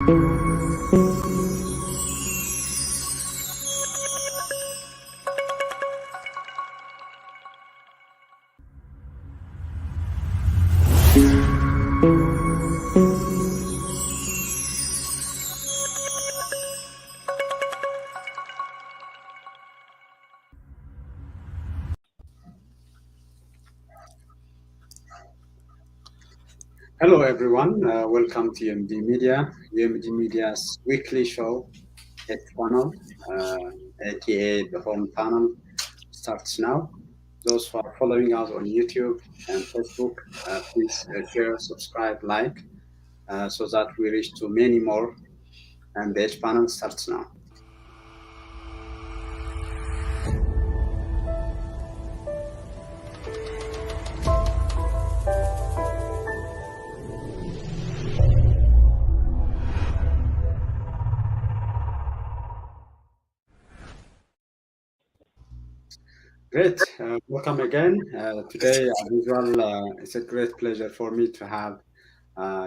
Hello, everyone. Welcome to UMD Media. UMD Media's weekly show, Head Panel, aka the Home Panel, starts now. Those who are following us on YouTube and Facebook, please share, subscribe, like, so that we reach to many more. And the H Panel starts now. Great. Welcome again. Today, as usual, it's a great pleasure for me to have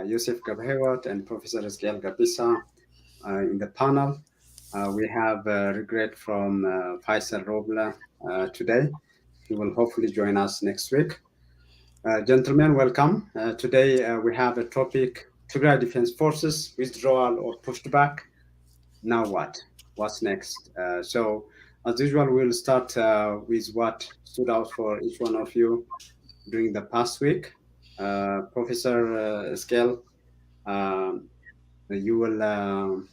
Yusuf Gabhewat and Professor Esgail Gabisa in the panel. We have regret from Faisal Robla today. He will hopefully join us next week. Gentlemen, welcome. Today we have a topic, Tigray Defense Forces, withdrawal or pushed back. Now what? What's next? So as usual, we'll start with what stood out for each one of you during the past week. Professor Scale, you will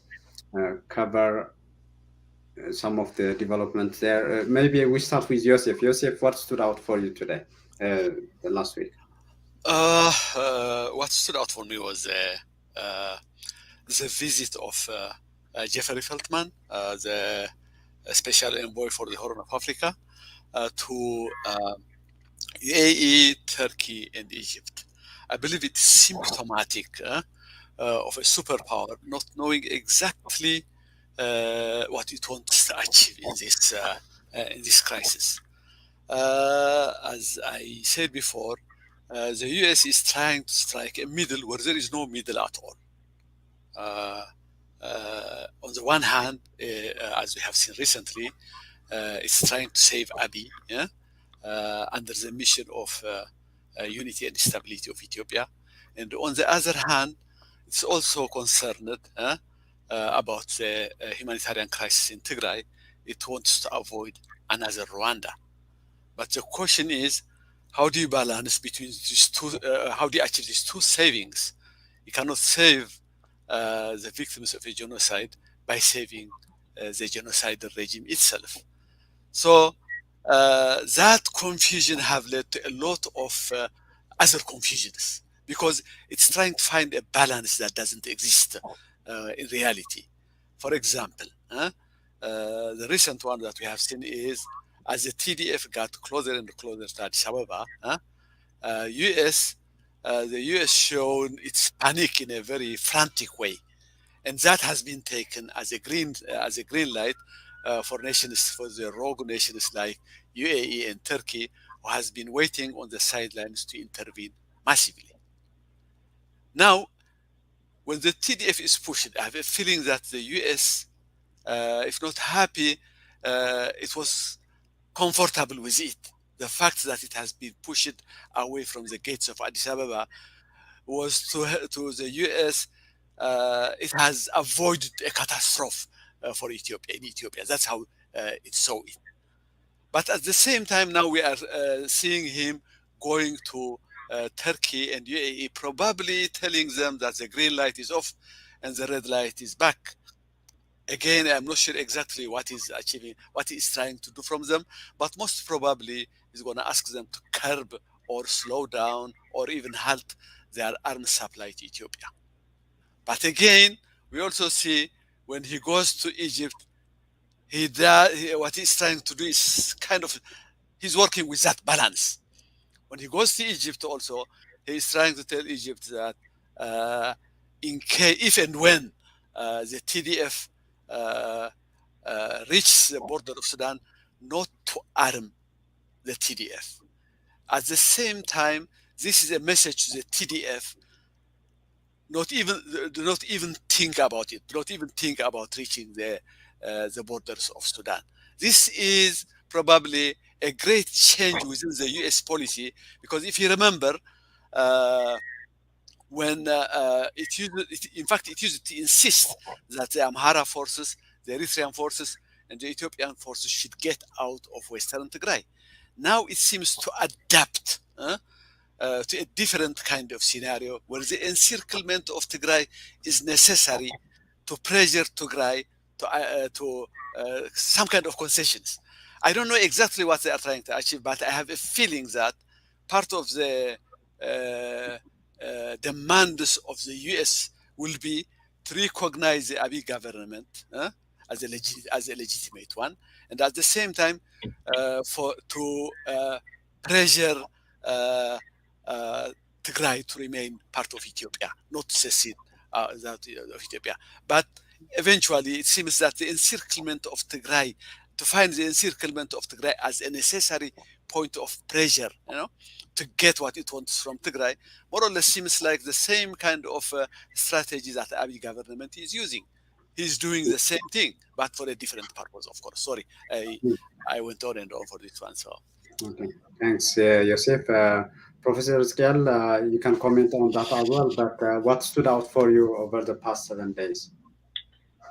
cover some of the developments there. Maybe we start with Yosef. Yosef, what stood out for you today, the last week? What stood out for me was the visit of Jeffrey Feltman, the special envoy for the Horn of Africa, to UAE, Turkey, and Egypt. I believe it's symptomatic of a superpower not knowing exactly what it wants to achieve in this crisis. As I said before, the US is trying to strike a middle where there is no middle at all. On the one hand, as we have seen recently, it's trying to save Abiy under the mission of unity and stability of Ethiopia. And on the other hand, it's also concerned about the humanitarian crisis in Tigray. It wants to avoid another Rwanda. But the question is, how do you balance between these two? How do you achieve these two savings? You cannot save the victims of a genocide by saving the genocidal regime itself. So that confusion have led to a lot of other confusions because it's trying to find a balance that doesn't exist in reality. For example, the recent one that we have seen is as the TDF got closer and closer to Addis Ababa, US, the US shown its panic in a very frantic way, and that has been taken as a green light for nations, for the rogue nations like UAE and Turkey, who has been waiting on the sidelines to intervene massively. Now, when the TDF is pushed, I have a feeling that the US, if not happy, it was comfortable with it. The fact that it has been pushed away from the gates of Addis Ababa was to the US. It has avoided a catastrophe for Ethiopia. In Ethiopia, that's how it saw it. But at the same time, now we are seeing him going to Turkey and UAE, probably telling them that the green light is off and the red light is back. Again, I'm not sure exactly what he's achieving, what he's trying to do from them, but most probably he's going to ask them to curb or slow down or even halt their arms supply to Ethiopia. But again, we also see when he goes to Egypt, what he's trying to do is he's working with that balance. When he goes to Egypt also, he's trying to tell Egypt that if and when the TDF reaches the border of Sudan, not to arm the TDF. At the same time, this is a message to the TDF not even do not even think about it. Do not even think about reaching the borders of Sudan. This is probably a great change within the U.S. policy, because if you remember, uh, when in fact, it used to insist that the Amhara forces, the Eritrean forces, and the Ethiopian forces should get out of Western Tigray. Now it seems to adapt to a different kind of scenario where the encirclement of Tigray is necessary to pressure Tigray to some kind of concessions. I don't know exactly what they are trying to achieve, but I have a feeling that part of the demands of the US will be to recognize the Abiy government as a legitimate one, and at the same time for to pressure uh, uh, Tigray to remain part of Ethiopia, not secede of Ethiopia. But eventually, it seems that the encirclement of Tigray, to find the encirclement of Tigray as a necessary point of pressure, to get what it wants from Tigray, more or less seems like the same kind of strategy that Abiy government is using. He's doing the same thing, but for a different purpose, of course. Sorry, I went on and on for this one. So Okay, thanks, Yosef. Professor Skel, you can comment on that as well, but what stood out for you over the past 7 days? I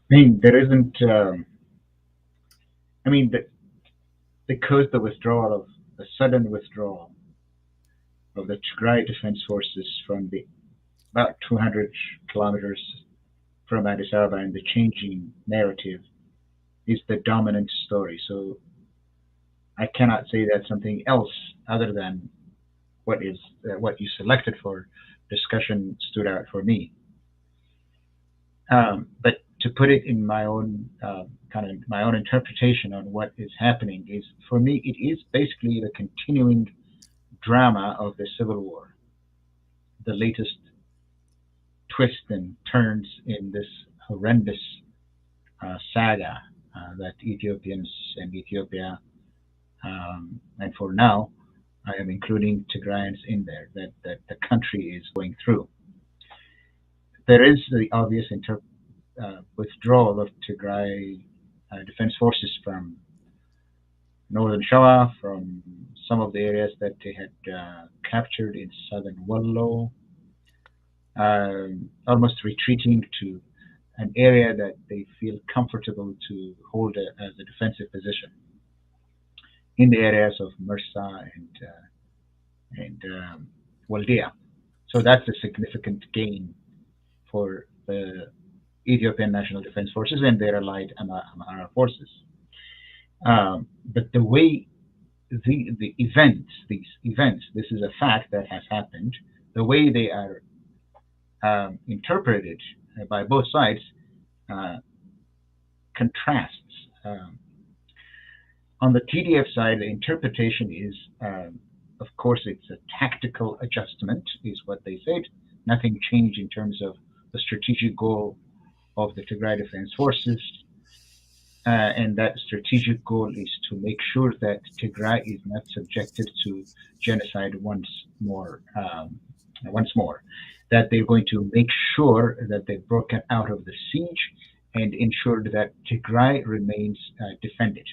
mean, there isn't. I mean, because the sudden withdrawal of the Tigray Defense Forces from the about 200 kilometers from Addis Ababa, and the changing narrative is the dominant story. So I cannot say that something else other than what you selected for discussion stood out for me. But to put it in my own my own interpretation on what is happening is, for me, it is basically the continuing drama of the civil war, the latest twists and turns in this horrendous saga that Ethiopians and Ethiopia, and for now, I am including Tigrayans in there, that the country is going through. There is the obvious withdrawal of Tigray Defense Forces from northern Shawa, from some of the areas that they had captured in southern Wallo, almost retreating to an area that they feel comfortable to hold as a defensive position in the areas of Mersa and Waldea. So that's a significant gain for the Ethiopian National Defense Forces and their allied Amhara forces. But the way these events, this is a fact that has happened, the way they are interpreted by both sides contrasts. On the TDF side, the interpretation is, of course, it's a tactical adjustment, is what they said. Nothing changed in terms of the strategic goal of the Tigray Defense Forces. And that strategic goal is to make sure that Tigray is not subjected to genocide once more. That they're going to make sure that they've broken out of the siege and ensured that Tigray remains defended.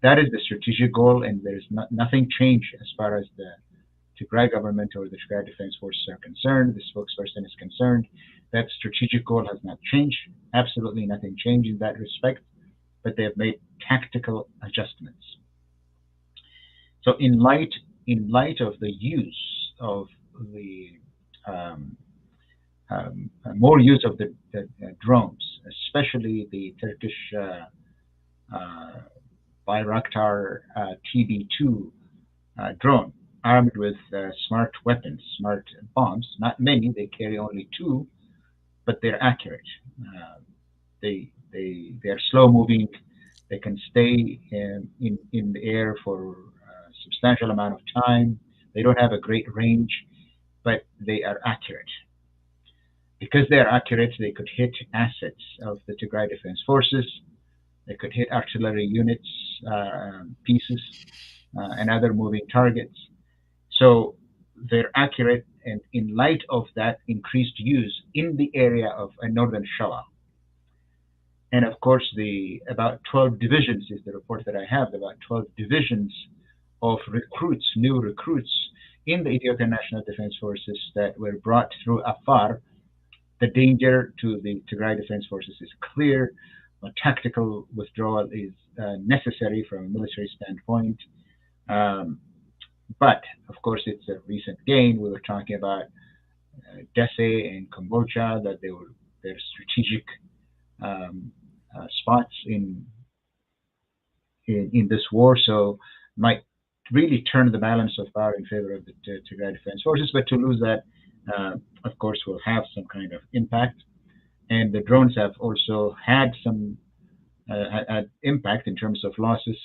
That is the strategic goal, and there's nothing changed as far as the Tigray government or the Tigray Defense Forces are concerned. The spokesperson is concerned. That strategic goal has not changed. Absolutely nothing changed in that respect, but they have made tactical adjustments. So in light of the use of the more use of the drones, especially the Turkish Bayraktar TB2 drone, armed with smart weapons, smart bombs. Not many; they carry only 2, but they're accurate. They are slow moving. They can stay in the air for a substantial amount of time. They don't have a great range, but they are accurate. Because they are accurate, they could hit assets of the Tigray Defense Forces. They could hit artillery units, pieces, and other moving targets. So they're accurate and in light of that increased use in the area of northern Shawa. And of course, the about 12 divisions is the report that I have, about 12 divisions of recruits, new recruits in the Ethiopian National Defense Forces that were brought through Afar. The danger to the Tigray Defense Forces is clear. A tactical withdrawal is necessary from a military standpoint. But of course, it's a recent gain. We were talking about Dese and Cambodia, that they were their strategic spots in this war, so might really turn the balance of power in favor of the Tigray Defense Forces. But to lose that, of course, will have some kind of impact. And the drones have also had some had impact in terms of losses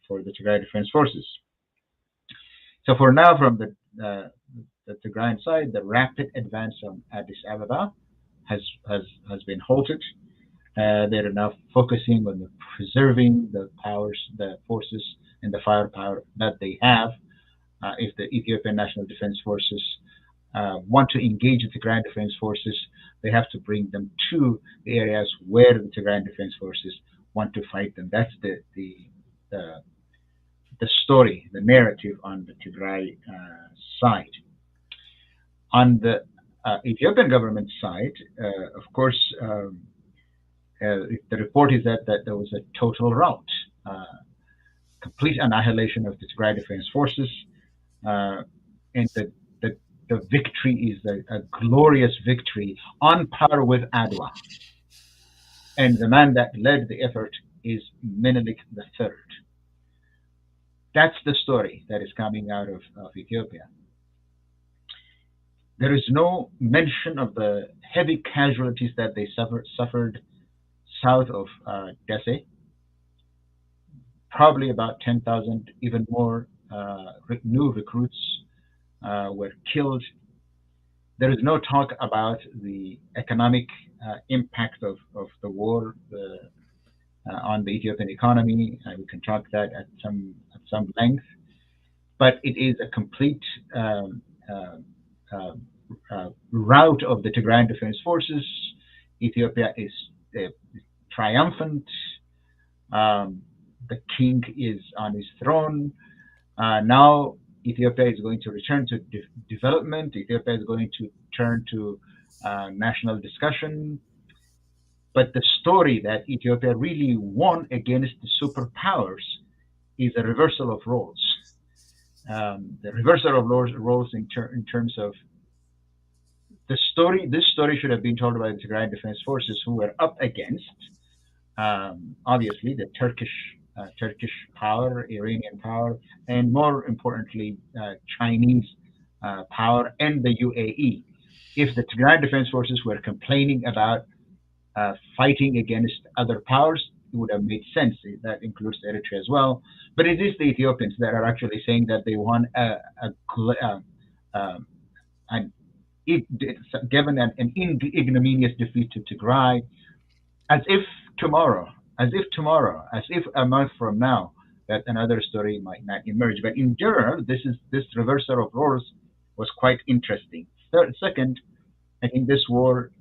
for the Tigray Defense Forces. So for now, from the Tigrayan side, the rapid advance from Addis Ababa has been halted. They're now focusing on preserving the powers, the forces, and the firepower that they have. If the Ethiopian National Defense Forces want to engage the Tigray Defense Forces, they have to bring them to the areas where the Tigray Defense Forces want to fight them. That's the story, the narrative on the Tigray side. On the Ethiopian government side, of course, the report is that there was a total rout, complete annihilation of the Tigray Defense Forces, and the victory is a glorious victory on par with Adwa. And the man that led the effort is Menelik III. That's the story that is coming out of Ethiopia. There is no mention of the heavy casualties that they suffered south of Dese. Probably about 10,000, even more new recruits were killed. There is no talk about the economic impact of the war on the Ethiopian economy. We can talk that at some length, but it is a complete rout of the Tigray Defense Forces. Ethiopia is triumphant. The king is on his throne. Now Ethiopia is going to return to development. Ethiopia is going to turn to national discussion. But the story that Ethiopia really won against the superpowers is a reversal of roles. The reversal of roles in terms of the story. This story should have been told by the Tigray Defense Forces, who were up against, obviously, the Turkish power, Iranian power, and more importantly, Chinese power and the UAE. If the Tigray Defense Forces were complaining about fighting against other powers, it would have made sense. That includes Eritrea as well. But it is the Ethiopians that are actually saying that they won given an ignominious defeat to Tigray, as if tomorrow, as if a month from now, that another story might not emerge. But in general, this reversal of roles was quite interesting. Second, I think this war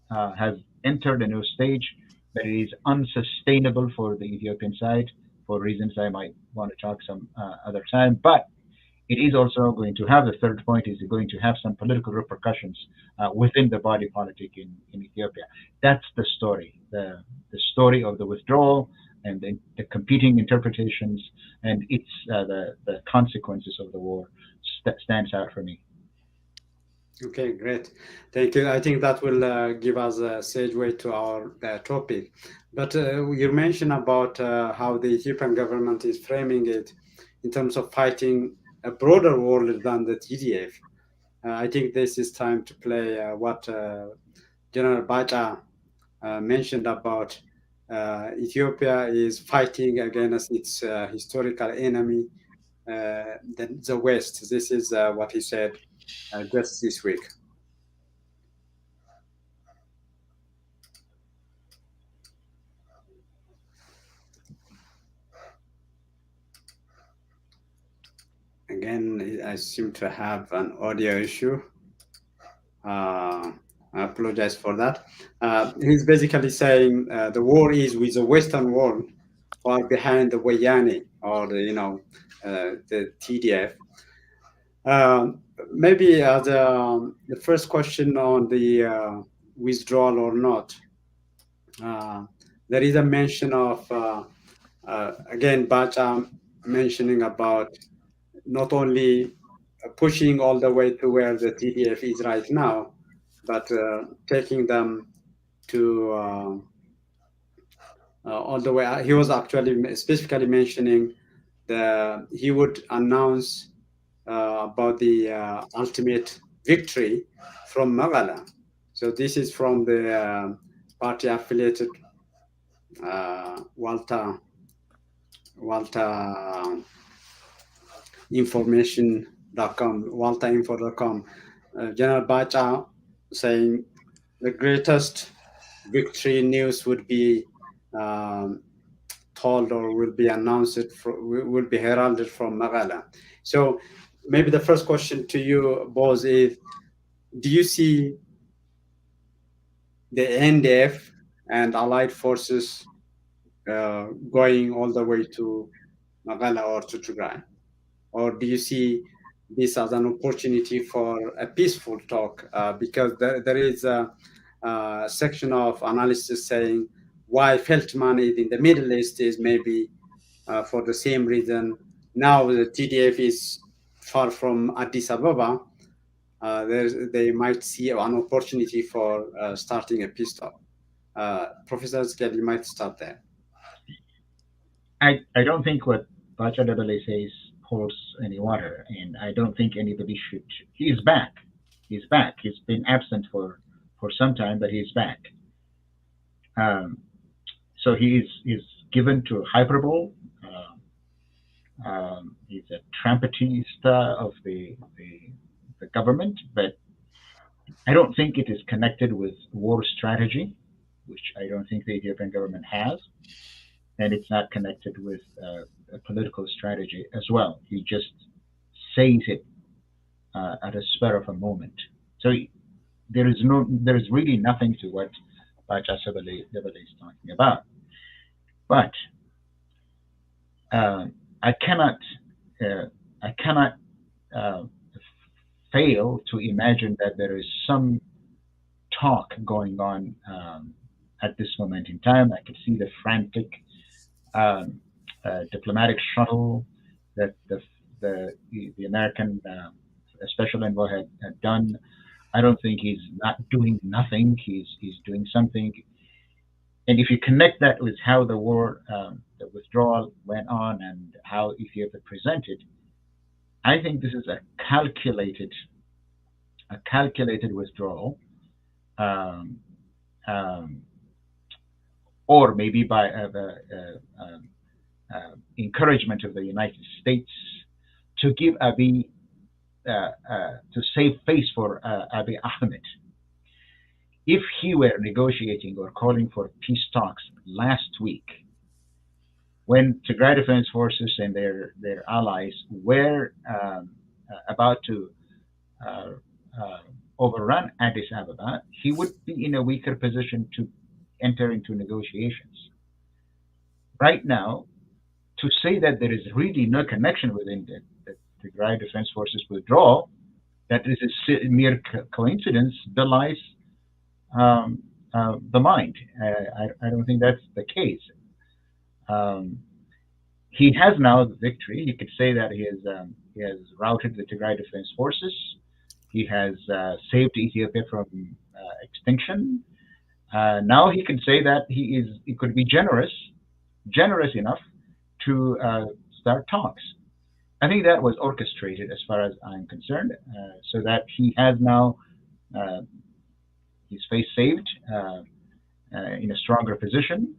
has entered a new stage that is unsustainable for the Ethiopian side, for reasons I might want to talk some other time. But it is also going to have, the third point is going to have some political repercussions within the body politic in Ethiopia. That's the story, the story of the withdrawal and the competing interpretations, and it's the consequences of the war stands out for me. Okay, great. Thank you. I think that will give us a segue to our topic. But you mentioned about how the Ethiopian government is framing it in terms of fighting a broader war than the TDF. I think this is time to play what General Bacha mentioned about Ethiopia is fighting against its historical enemy, the West. This is what he said just this week. Again, I seem to have an audio issue. I apologize for that. He's basically saying the war is with the Western world or behind the Wayani or the TDF. Maybe the first question on the withdrawal or not. There is a mention of again Bacha mentioning about not only pushing all the way to where the TDF is right now, but taking them to all the way. He was actually specifically mentioning he would announce about the ultimate victory from Magala. So this is from the party affiliated Walter information.com, walterinfo.com. General Bacha saying the greatest victory news would be told or will be announced, will be heralded from Magala. So maybe the first question to you, Boz, is do you see the NDF and allied forces going all the way to Magala or to Tigray? Or do you see this as an opportunity for a peaceful talk? Because there is a section of analysis saying why Feltman is in the Middle East is maybe for the same reason. Now the TDF is far from Addis Ababa. They might see an opportunity for starting a peace talk. Professor Skel, you might start there. I don't think what Bacha Dabale says holds any water, and I don't think anybody should. He is back. He's back. He's been absent for some time, but he's back. So he's given to hyperbole. He's a trumpetista of the government, but I don't think it is connected with war strategy, which I don't think the Ethiopian government has, and it's not connected with a political strategy as well. He just says it at a spur of a moment. So there is really nothing to what Bacha Dabale is talking about. But I cannot fail to imagine that there is some talk going on at this moment in time. I could see the frantic diplomatic shuttle that the American special envoy had done. I don't think he's not doing nothing. He's doing something. And if you connect that with how the war, the withdrawal went on, and how Ethiopia presented, I think this is a calculated withdrawal, or maybe by encouragement of the United States to give Abiy to save face for Abiy Ahmed. If he were negotiating or calling for peace talks last week, when Tigray Defense Forces and their allies were about to overrun Addis Ababa, he would be in a weaker position to enter into negotiations. Right now, to say that there is really no connection within the Tigray Defense Forces withdrawal, that this is a mere coincidence, belies the mind. I don't think that's the case. He has now the victory. You could say that he has routed the Tigray Defense Forces. He has saved Ethiopia from extinction. Now he can say that he could be generous enough to start talks. I think that was orchestrated, as far as I'm concerned, so that he has now his face saved in a stronger position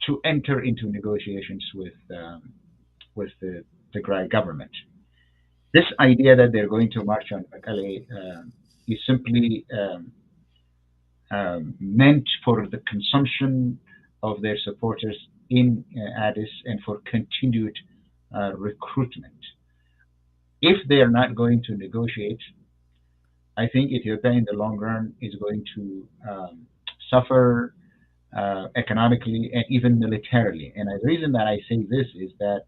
to enter into negotiations with the Tigray government. This idea that they're going to march on Mekelle is simply meant for the consumption of their supporters in Addis and for continued recruitment. If they are not going to negotiate, I think Ethiopia in the long run is going to suffer economically and even militarily. And the reason that I say this is that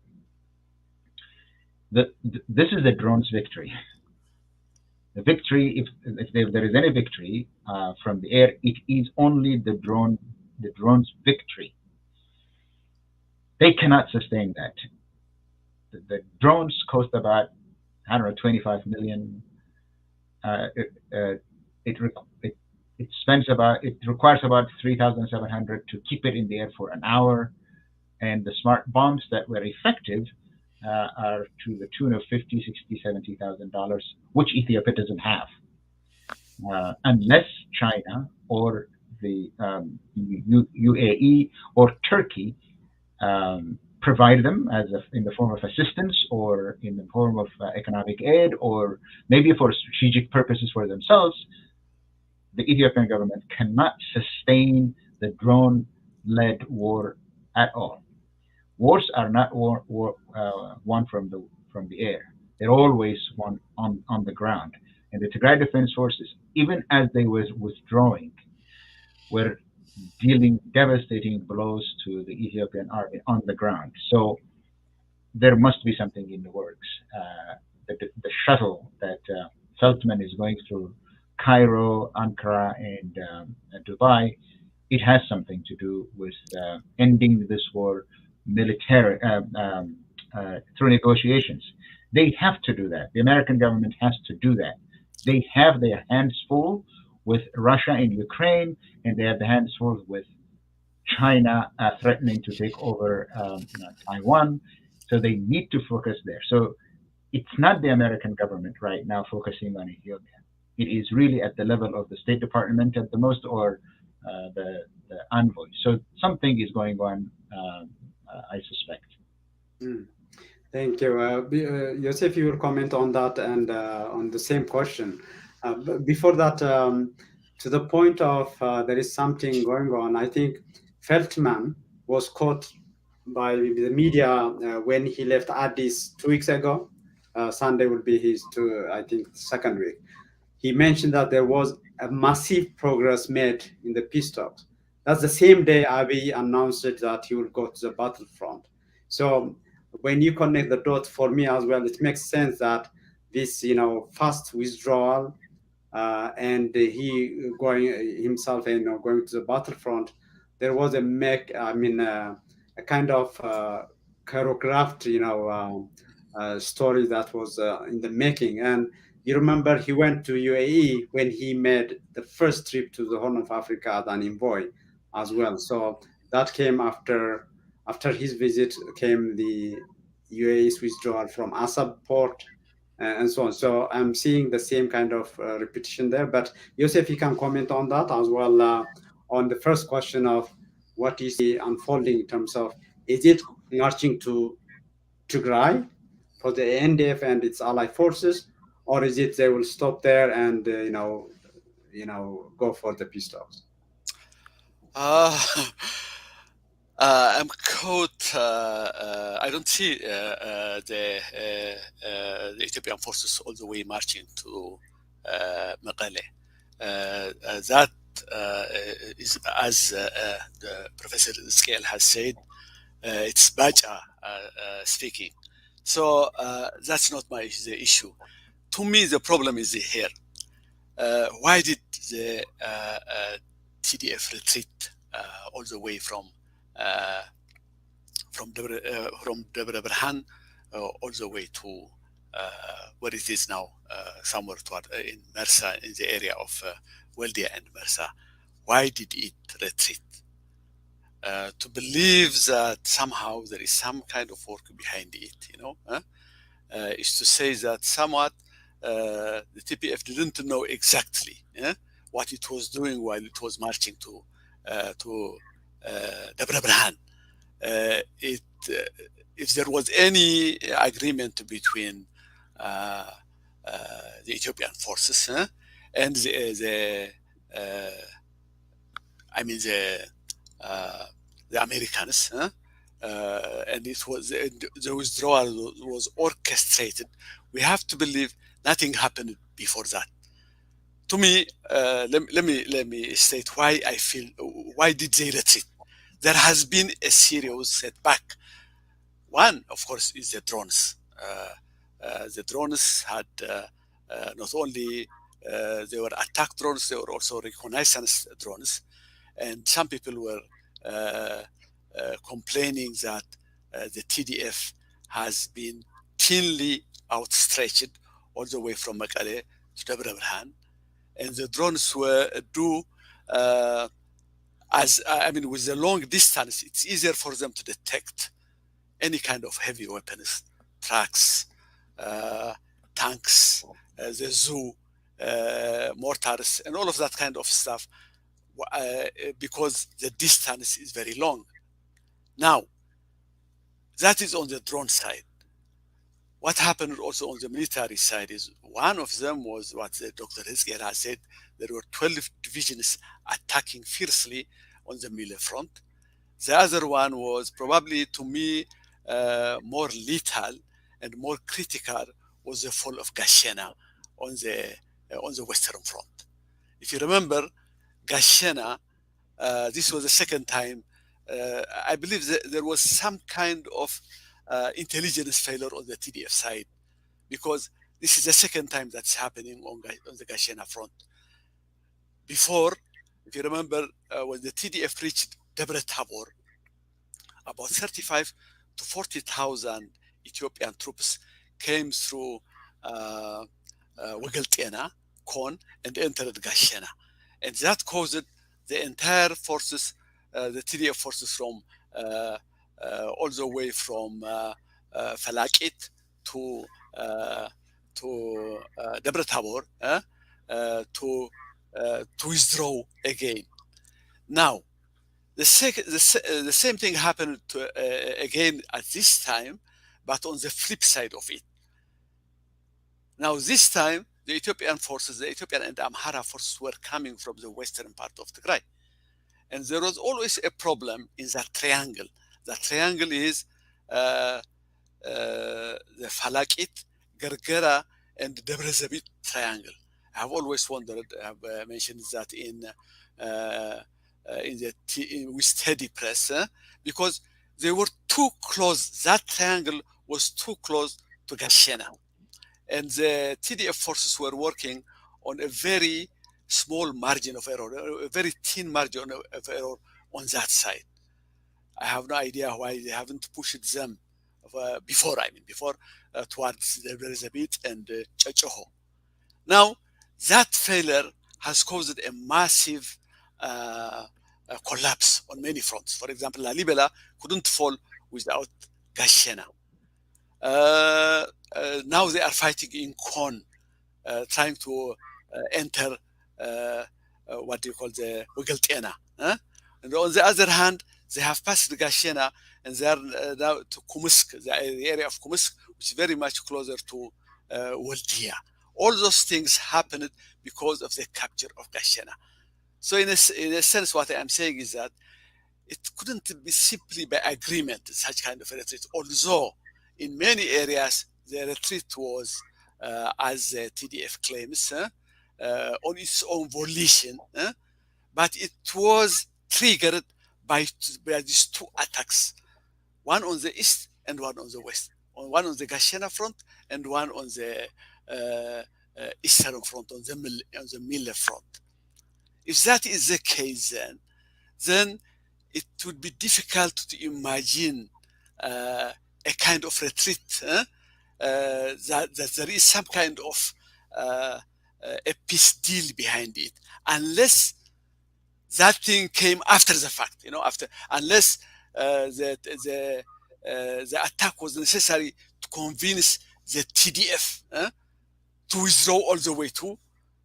this is the drone's victory. The victory, if there is any victory from the air, it is only the drone's victory. They cannot sustain that. The drones cost about, I don't know, 25 million. It requires about 3,700 to keep it in the air for an hour, and the smart bombs that were effective are to the tune of $50, $60, $70,000, which Ethiopia doesn't have, unless China or the UAE or Turkey provide them in the form of assistance or in the form of economic aid or maybe for strategic purposes for themselves. The Ethiopian government cannot sustain the drone-led war at all. Wars are not won from the air. They're always won on the ground. And the Tigray Defense Forces, even as they were withdrawing, were dealing devastating blows to the Ethiopian army on the ground. So there must be something in the works. The shuttle that Feltman is going through Cairo, Ankara, and Dubai, it has something to do with ending this war military through negotiations. They have to do that. The American government has to do that. They have their hands full with Russia and Ukraine, and they have their hands full with China threatening to take over Taiwan. So they need to focus there. So it's not the American government right now focusing on Ethiopia. It is really at the level of the State Department at the most, or the envoy. So something is going on, I suspect. Thank you. Yosef, you will comment on that and on the same question. Before that, to the point of there is something going on, I think Feltman was caught by the media when he left Addis 2 weeks ago. Sunday will be his, I think, second week. He mentioned that there was a massive progress made in the peace talks. That's the same day Abiy announced that he will go to the battlefront. So when you connect the dots for me as well, it makes sense that this, fast withdrawal and he going himself, going to the battlefront, there was a kind of choreographed, story that was in the making. And you remember he went to UAE when he made the first trip to the Horn of Africa as an envoy as well. So that came after his visit came the UAE's withdrawal from Assab port and so on. So I'm seeing the same kind of repetition there. But Yosef, you can comment on that as well, on the first question of what is the unfolding in terms of, is it marching to Tigray for the NDF and its allied forces, or is it they will stop there and go for the peace talks? I'm caught. I don't see the Ethiopian forces all the way marching to Mekelle. That is, as the Professor Scale has said, it's Baja speaking. So that's not the issue. To me, the problem is here. Why did the TDF retreat all the way from Debre Berhan all the way to where it is now, somewhere toward in Mersa, in the area of Weldia and Mersa? Why did it retreat? To believe that somehow there is some kind of work behind it, is to say that somewhat the TPF didn't know exactly what it was doing while it was marching to Debre Berhan. If there was any agreement between the Ethiopian forces and the Americans, and it was the withdrawal was orchestrated. We have to believe nothing happened before that. To me, let me state why I feel why did they retreat. There has been a serious setback. One, of course, is the drones. The drones had not only they were attack drones, they were also reconnaissance drones, and some people were uh, complaining that the TDF has been thinly outstretched all the way from Mekelle to Debre Birhan, and the drones were do as I mean with the long distance, it's easier for them to detect any kind of heavy weapons, trucks, uh, tanks, the zoo, mortars, and all of that kind of stuff, because the distance is very long. Now, that is on the drone side. What happened also on the military side is one of them was what Dr. Hizkiel has said. There were 12 divisions attacking fiercely on the Mille front. The other one was probably, to me, more lethal and more critical was the fall of Gashena on the Western Front. If you remember, Gashena, this was the second time. I believe that there was some kind of intelligence failure on the TDF side, because this is the second time that's happening on the Gashena front. Before, if you remember, when the TDF reached Debre Tabor, about 35 to 40,000 Ethiopian troops came through Wegeltena, Kon, and entered Gashena. And that caused the entire forces, the TDF forces from all the way from Falakit to Debre Tabor to withdraw again. Now, the same thing happened again at this time, but on the flip side of it. Now, this time, the Ethiopian forces, the Ethiopian and Amhara forces were coming from the western part of Tigray. And there was always a problem in that triangle. That triangle is the Falakit, Gergera, and Debre Zabit triangle. I have always wondered, I have mentioned that with Teddy Press, because they were too close. That triangle was too close to Gashena. And the TDF forces were working on a very small margin of error, a very thin margin of error on that side. I have no idea why they haven't pushed them before towards the Elizabeth and Chachoho. Now, that failure has caused a massive collapse on many fronts. For example, Lalibela couldn't fall without Gashena. Now they are fighting in Kon, trying to enter what do you call the Wegeltena. And on the other hand, they have passed Gashena and they are now to Kumsk, the area of Kumsk, which is very much closer to Waldia. All those things happened because of the capture of Gashena. So in a sense, what I am saying is that it couldn't be simply by agreement, such kind of a retreat, although in many areas the retreat was, as the TDF claims, on its own volition, but it was triggered by these two attacks, one on the east and one on the west, one on the Gashena front and one on the eastern front, on the Mille front. If that is the case, then it would be difficult to imagine a kind of retreat, that there is some kind of a peace deal behind it, unless that thing came after the fact, unless the attack was necessary to convince the TDF to withdraw all the way to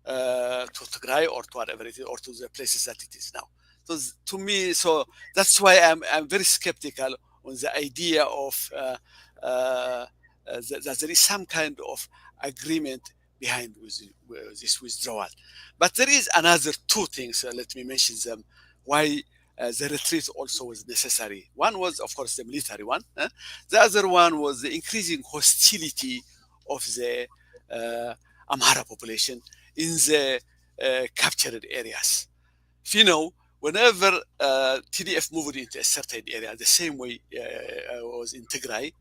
Tigray or to whatever it is, or to the places that it is now. So to me, that's why I'm very skeptical on the idea of that there is some kind of agreement behind this withdrawal. But there is another two things. Let me mention them. Why the retreat also was necessary. One was, of course, the military one. The other one was the increasing hostility of the Amhara population in the captured areas. If you know, whenever TDF moved into a certain area, the same way was in Tigray,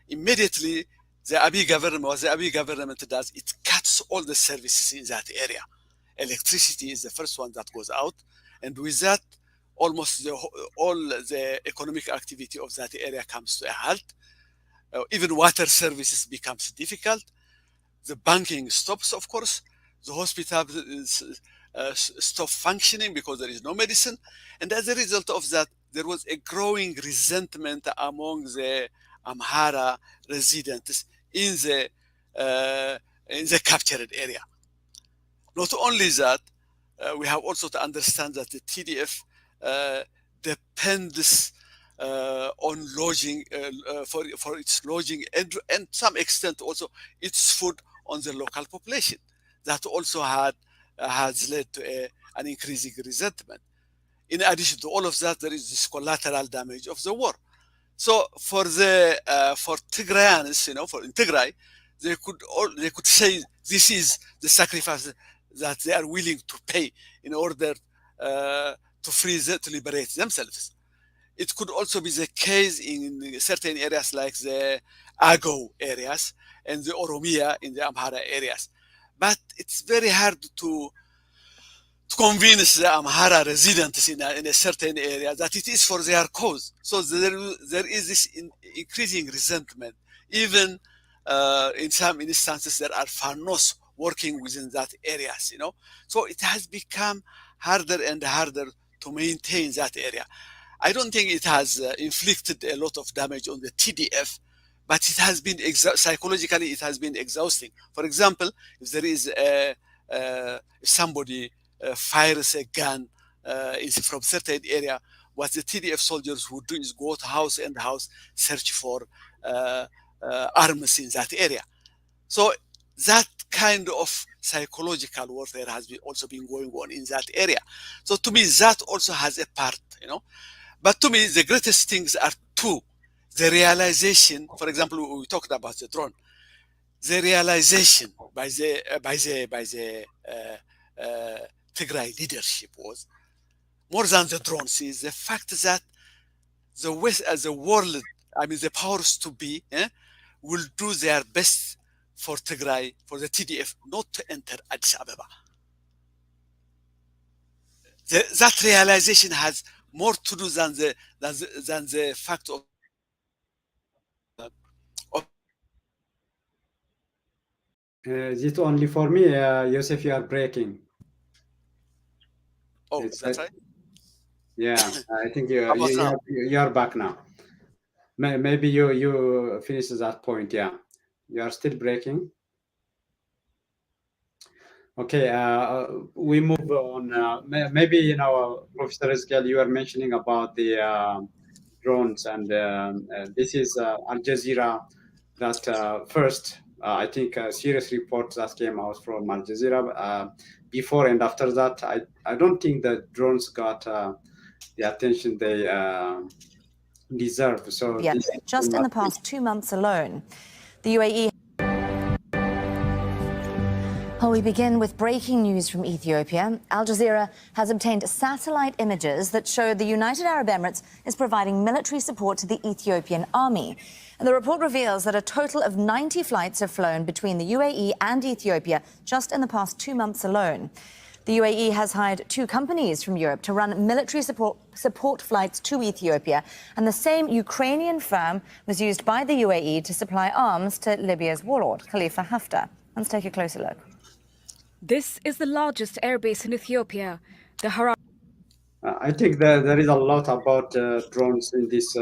immediately the Abiy government, what the Abiy government does, it cuts all the services in that area. Electricity is the first one that goes out, and with that, almost all the economic activity of that area comes to a halt. Even water services becomes difficult. The banking stops, of course. The hospital stop functioning because there is no medicine. And as a result of that, there was a growing resentment among the Amhara residents in the captured area. Not only that, we have also to understand that the TDF depends on lodging for its lodging and some extent also its food on the local population. That also has led to an increasing resentment. In addition to all of that, there is this collateral damage of the war. So for Tigrayans, in Tigray, they could say this is the sacrifice that they are willing to pay in order to liberate themselves. It could also be the case in certain areas like the Ago areas and the Oromia in the Amhara areas. But it's very hard to convince the Amhara residents in a certain area that it is for their cause. So there is this increasing resentment. Even in some instances, there are Fanos working within that areas, So it has become harder and harder to maintain that area. I don't think it has inflicted a lot of damage on the TDF, but it has been psychologically, it has been exhausting. For example, if there is if somebody fires a gun from certain area, what the TDF soldiers would do is go to house and house, search for arms in that area. So that kind of psychological warfare has also been going on in that area. So to me, that also has a part, But to me, the greatest things are two. The realization, for example, we talked about the drone. The realization by the Tigray leadership was more than the drones is the fact that the West, as a world, the powers to be, will do their best for Tigray, for the TDF, not to enter Addis Ababa. That realization has more to do than the fact of Is it only for me, Yosef? You are breaking. Oh, is that right? Yeah, I think you are back now. Maybe you finish that point. Yeah, you are still breaking. Okay, we move on. Maybe Professor Ezekiel, you were mentioning about the drones, and this is Al Jazeera. That first, I think, a serious report that came out from Al Jazeera. Before and after that, I don't think that drones got the attention they deserve. So yes, just in the past 2 months alone, the UAE. Well, we begin with breaking news from Ethiopia. Al Jazeera has obtained satellite images that show the United Arab Emirates is providing military support to the Ethiopian army. And the report reveals that a total of 90 flights have flown between the UAE and Ethiopia just in the past 2 months alone. The UAE has hired 2 companies from Europe to run military support flights to Ethiopia, and the same Ukrainian firm was used by the UAE to supply arms to Libya's warlord, Khalifa Haftar. Let's take a closer look. This is the largest airbase in Ethiopia. The I think there is a lot about drones in this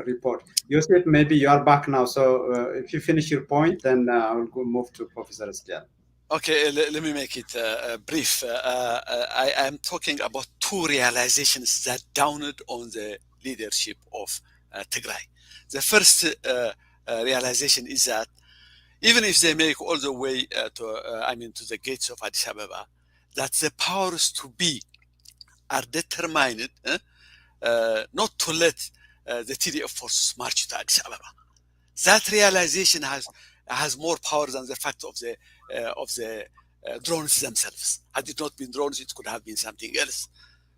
report. Yosef, maybe you are back now. So if you finish your point, then I'll move to Professor Ezekiel. Okay, let me make it brief. I am talking about 2 realizations that dawned on the leadership of Tigray. The first realization is that even if they make all the way to the gates of Addis Ababa, that the powers to be are determined not to let the TDF forces march to Addis Ababa. That realization has more power than the fact of the drones themselves. Had it not been drones, it could have been something else.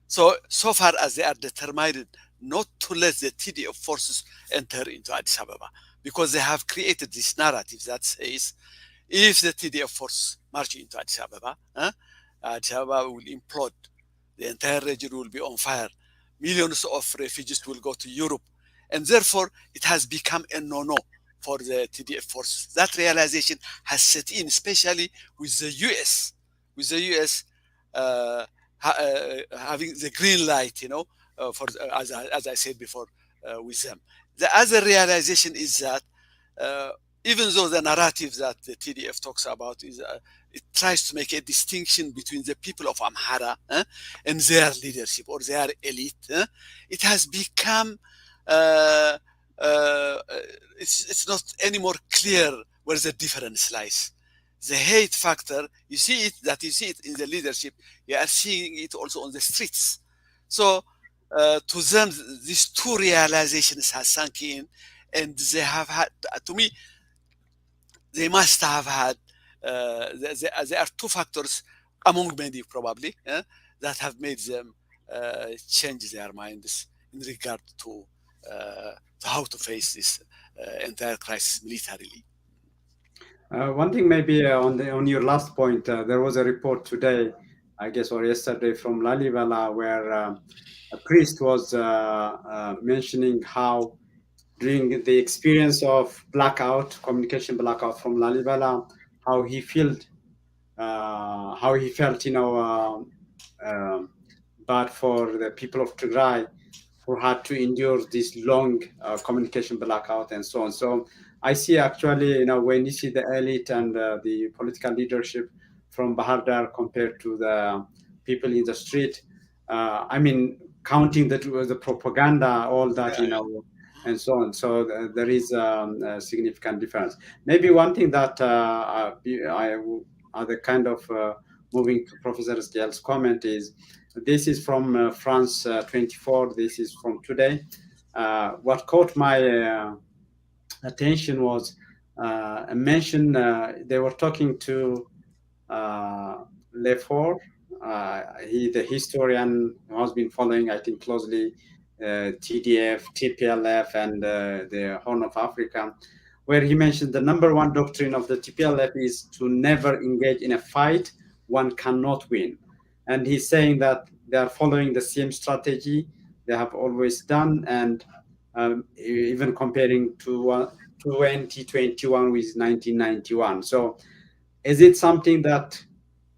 So far as they are determined not to let the TDF forces enter into Addis Ababa, because they have created this narrative that says if the TDF forces march into Addis Ababa, Addis Ababa will implode, the entire region will be on fire, millions of refugees will go to Europe, and therefore it has become a no-no for the TDF forces. That realization has set in, especially with the US, having the green light, as I said before, with them. The other realization is that even though the narrative that the TDF talks about is, it tries to make a distinction between the people of Amhara and their leadership or their elite, it has become, it's not anymore clear where the difference lies. The hate factor, you see it in the leadership, you are seeing it also on the streets. So to them, these two realizations have sunk in, and they have had, to me, they must have had, there are two factors among many probably that have made them change their minds in regard to how to face this entire crisis militarily. One thing maybe on your last point, there was a report today, I guess, or yesterday from Lalibela, where a priest was mentioning how during the experience of communication blackout from Lalibela, how he felt, bad for the people of Tigray who had to endure this long communication blackout and so on. So I see actually, when you see the elite and the political leadership from Bahar Dar compared to the people in the street, I mean, counting the propaganda, all that, and so on. So there is a significant difference. Maybe one thing that other kind of moving to Professor Skel's comment is, this is from France 24. This is from today. What caught my attention was a mention. They were talking to Lefort. The historian who has been following, I think, closely TDF, TPLF, and the Horn of Africa, where he mentioned the number one doctrine of the TPLF is to never engage in a fight one cannot win. And he's saying that they are following the same strategy they have always done, and even comparing to 2021 with 1991. So is it something that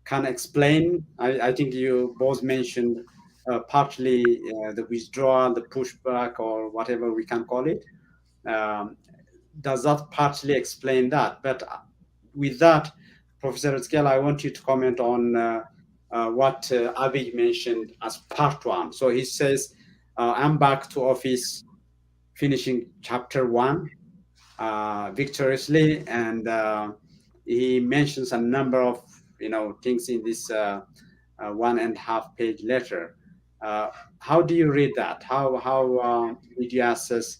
can explain? I think you both mentioned partly the withdrawal, the pushback, or whatever we can call it. Does that partly explain that? But with that, Professor Skel, I want you to comment on what Abiy mentioned as part one. So he says, I'm back to office, finishing chapter one victoriously, and he mentions a number of things in this 1.5 page letter. How do you read that? How did you assess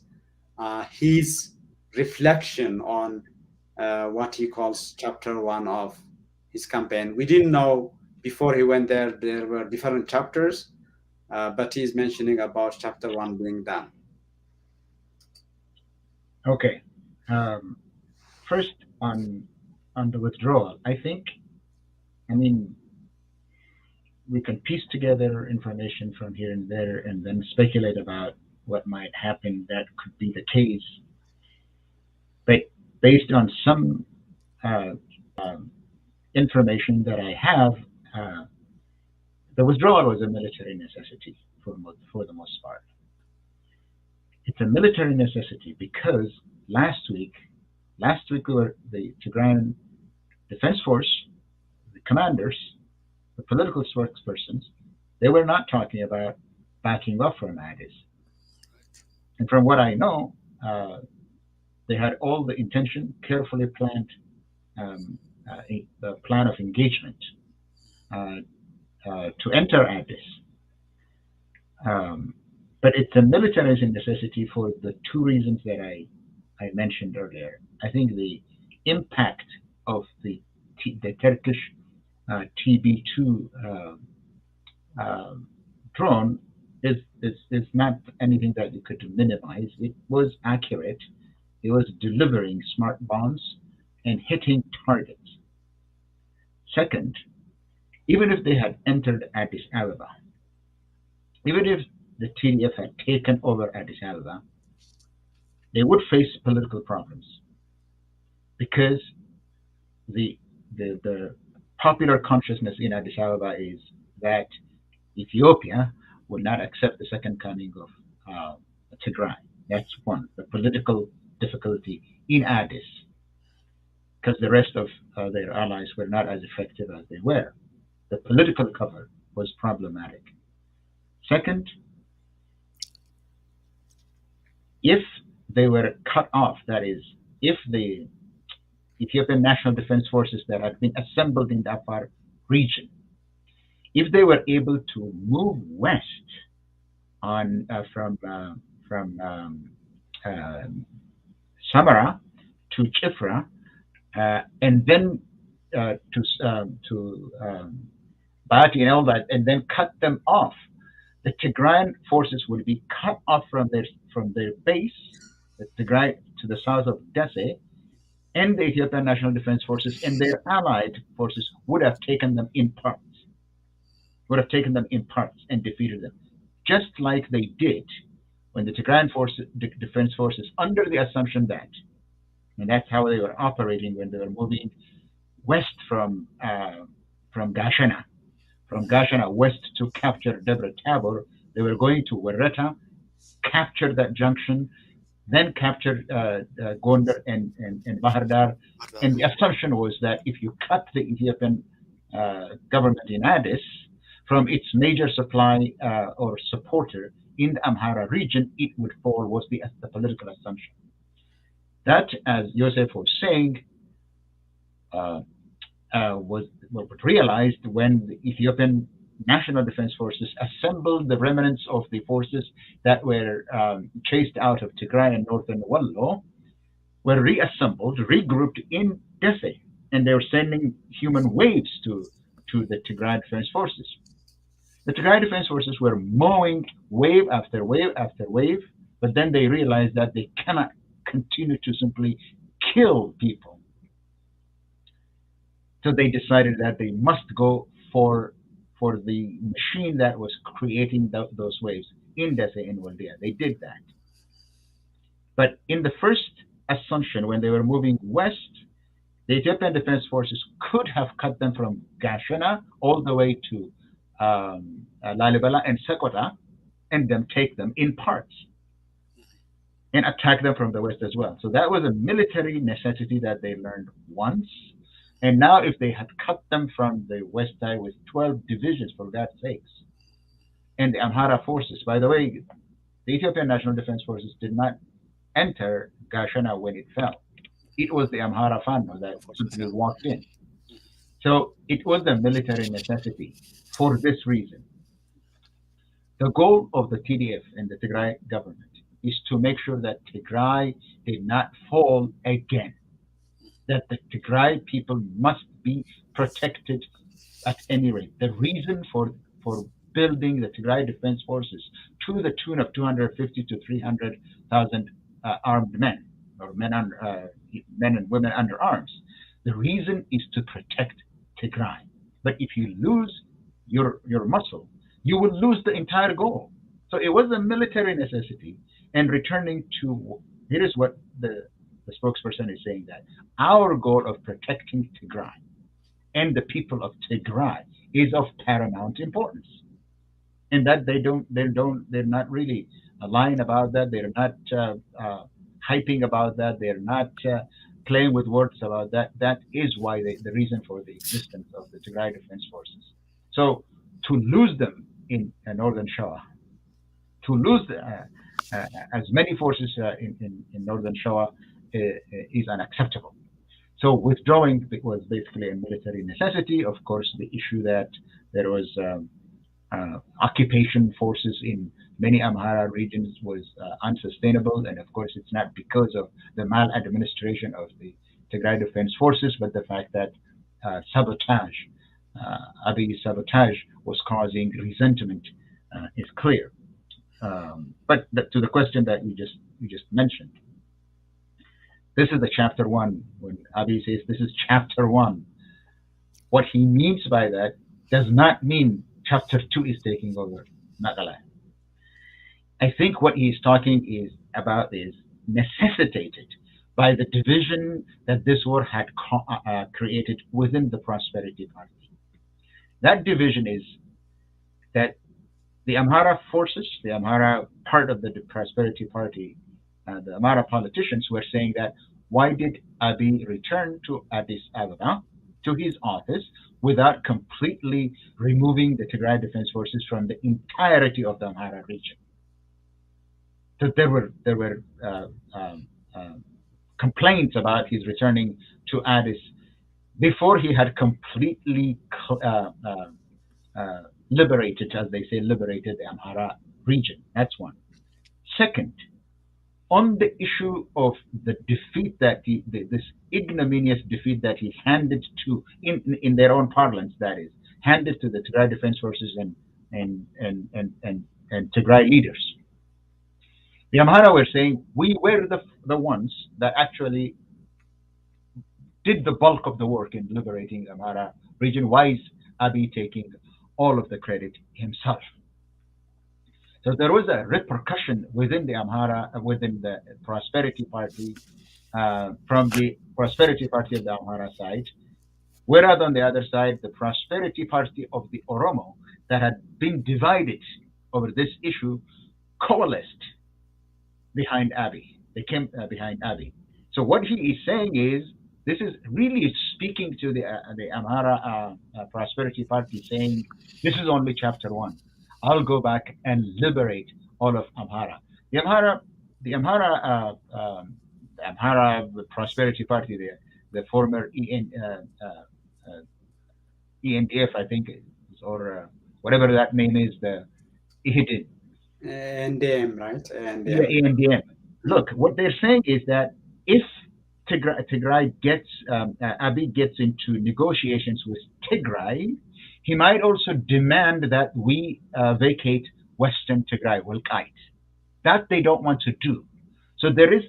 his reflection on what he calls chapter one of his campaign? We didn't know before he went there were different chapters, but he's mentioning about chapter one being done. Okay. First, on the withdrawal, I mean, we can piece together information from here and there and then speculate about what might happen that could be the case. But based on some information that I have, the withdrawal was a military necessity for the most part. It's a military necessity because last week the Tigray Defense Force, the commanders, the political spokespersons, they were not talking about backing off from Addis. And from what I know, they had all the intention, carefully planned the plan of engagement to enter Addis. But it's a military necessity for the two reasons that I mentioned earlier. I think the impact of the Turkish TB2 drone is not anything that you could minimize. It was accurate. It was delivering smart bombs and hitting targets. Second, even if they had entered Addis Ababa, even if the TDF had taken over Addis Ababa, they would face political problems because the popular consciousness in Addis Ababa is that Ethiopia would not accept the second coming of Tigray. That's one, the political difficulty in Addis, because the rest of their allies were not as effective as they were. The political cover was problematic. Second, if they were cut off, that is, if the Ethiopian National Defense Forces that had been assembled in the Afar region, if they were able to move west on from Samara to Chifra, and then to Bati and all that, and then cut them off, the Tigrayan forces would be cut off from their base, the Tigray to the south of Dese, and the Ethiopian National Defense Forces and their allied forces would have taken them in parts, and defeated them, just like they did when the Tigrayan Defense Forces, under the assumption that, and that's how they were operating when they were moving west from Gashana west to capture Debre Tabor. They were going to Wereta, capture that junction, then capture Gondar and Bahardar. And the assumption was that if you cut the Ethiopian government in Addis from its major supply or supporter in the Amhara region, it would fall, was the political assumption. That, as Joseph was saying, was realized when the Ethiopian National Defense Forces assembled the remnants of the forces that were chased out of Tigray and northern Wallo, were reassembled, regrouped in Dese, and they were sending human waves to the Tigray Defense Forces. The Tigray Defense Forces were mowing wave after wave after wave, but then they realized that they cannot continue to simply kill people. So they decided that they must go for the machine that was creating those waves in Dese and Waldia. They did that. But in the first assumption, when they were moving west, the Ethiopian Defense Forces could have cut them from Gashana all the way to Lalibela and Sekota, and then take them in parts and attack them from the west as well. So that was a military necessity that they learned once. And now if they had cut them from the west side with 12 divisions, for God's sakes, and the Amhara forces, by the way, the Ethiopian National Defense Forces did not enter Gashana when it fell. It was the Amhara Fano that simply walked in. So it was a military necessity for this reason. The goal of the TDF and the Tigray government is to make sure that Tigray did not fall again, that the Tigray people must be protected at any rate. The reason for building the Tigray Defense Forces to the tune of 250 to 300,000 armed men, or men and women under arms, the reason is to protect Tigray. But if you lose your muscle, you will lose the entire goal. So it was a military necessity. And returning to, here is what the spokesperson is saying, that our goal of protecting Tigray and the people of Tigray is of paramount importance, and that they're not really lying about that. They're not hyping about that. They're not playing with words about that. That is why the reason for the existence of the Tigray Defense Forces. So to lose them in northern Shoa, to lose as many forces in northern Shoa is unacceptable. So withdrawing was basically a military necessity. Of course, the issue that there was occupation forces in many Amhara regions was unsustainable. And of course, it's not because of the maladministration of the Tigray Defense Forces, but the fact that sabotage, Abiy's sabotage, was causing resentment is clear. But to the question that you just mentioned, this is the chapter one. When Abiy says this is chapter one, what he means by that does not mean chapter 2 is taking over Meghalaya. I think what he's talking about is necessitated by the division that this war had created within the Prosperity Party. That division is that the Amhara forces, the Amhara part of the Prosperity Party, the Amhara politicians were saying that why did Abiy return to Addis Ababa, to his office, without completely removing the Tigray Defense Forces from the entirety of the Amhara region? So there were complaints about his returning to Addis before he had completely liberated, as they say, liberated the Amhara region. That's one. Second, on the issue of the defeat that this ignominious defeat that he handed to, in their own parlance, that is, handed to the Tigray Defense Forces and Tigray leaders. The Amhara were saying, we were the ones that actually did the bulk of the work in liberating the Amhara region. Why is Abiy taking all of the credit himself? So there was a repercussion within the Amhara, within the Prosperity Party, from the Prosperity Party of the Amhara side, whereas on the other side, the Prosperity Party of the Oromo, that had been divided over this issue, coalesced behind Abiy. They came behind Abiy. So what he is saying is, this is really speaking to the Amhara Prosperity Party, saying, this is only chapter one. I'll go back and liberate all of Amhara. The Amhara Prosperity Party, the former ENDF, I think, or whatever that name is, the ENDM, right? ENDM. Look, what they're saying is that if Tigray gets, Abiy gets into negotiations with Tigray, he might also demand that we vacate Western Tigray, Wilkite. That they don't want to do. So there is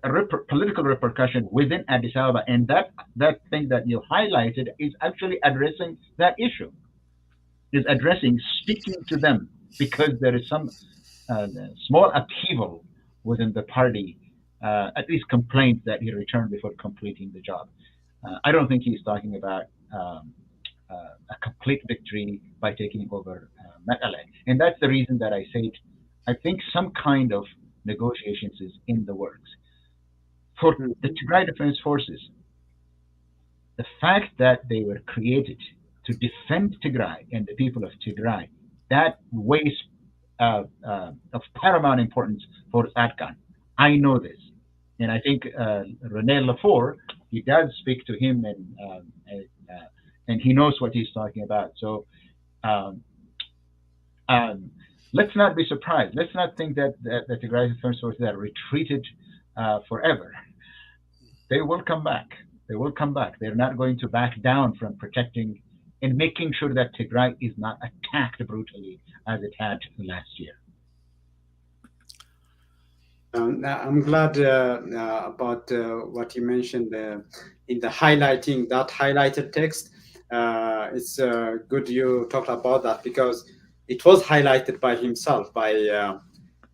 a political repercussion within Addis Ababa, and that thing that you highlighted is actually addressing that issue. Is addressing, speaking to them, because there is some small upheaval within the party, at least complaints that he returned before completing the job. I don't think he's talking about a complete victory by taking over Meghalaya. And that's the reason that I said I think some kind of negotiations is in the works. For the Tigray Defense Forces, the fact that they were created to defend Tigray and the people of Tigray, that weighs of paramount importance for Adkan. I know this. And I think René Lafort, he does speak to him, and he knows what he's talking about. So let's not be surprised. Let's not think that the Tigray Defense Forces are retreated forever. They will come back. They will come back. They're not going to back down from protecting and making sure that Tigray is not attacked brutally as it had last year. I'm glad about what you mentioned in the highlighting, that highlighted text. It's good you talked about that, because it was highlighted by himself, by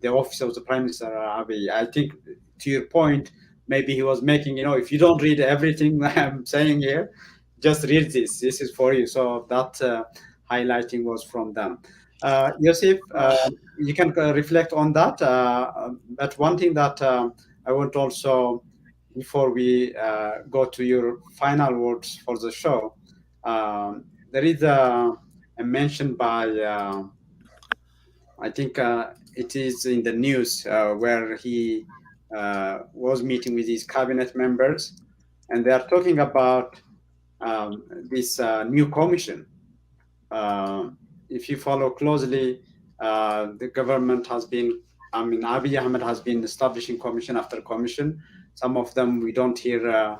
the office of the Prime Minister Abiy. I think, to your point, maybe he was making, if you don't read everything I'm saying here, just read this. This is for you. So that highlighting was from them. Yosef, you can reflect on that. But one thing that I want also, before we go to your final words for the show, there is a mention by, I think it is in the news, where he was meeting with his cabinet members, and they are talking about this new commission if you follow closely, the government has been, Abiy Ahmed has been establishing commission after commission. Some of them we don't hear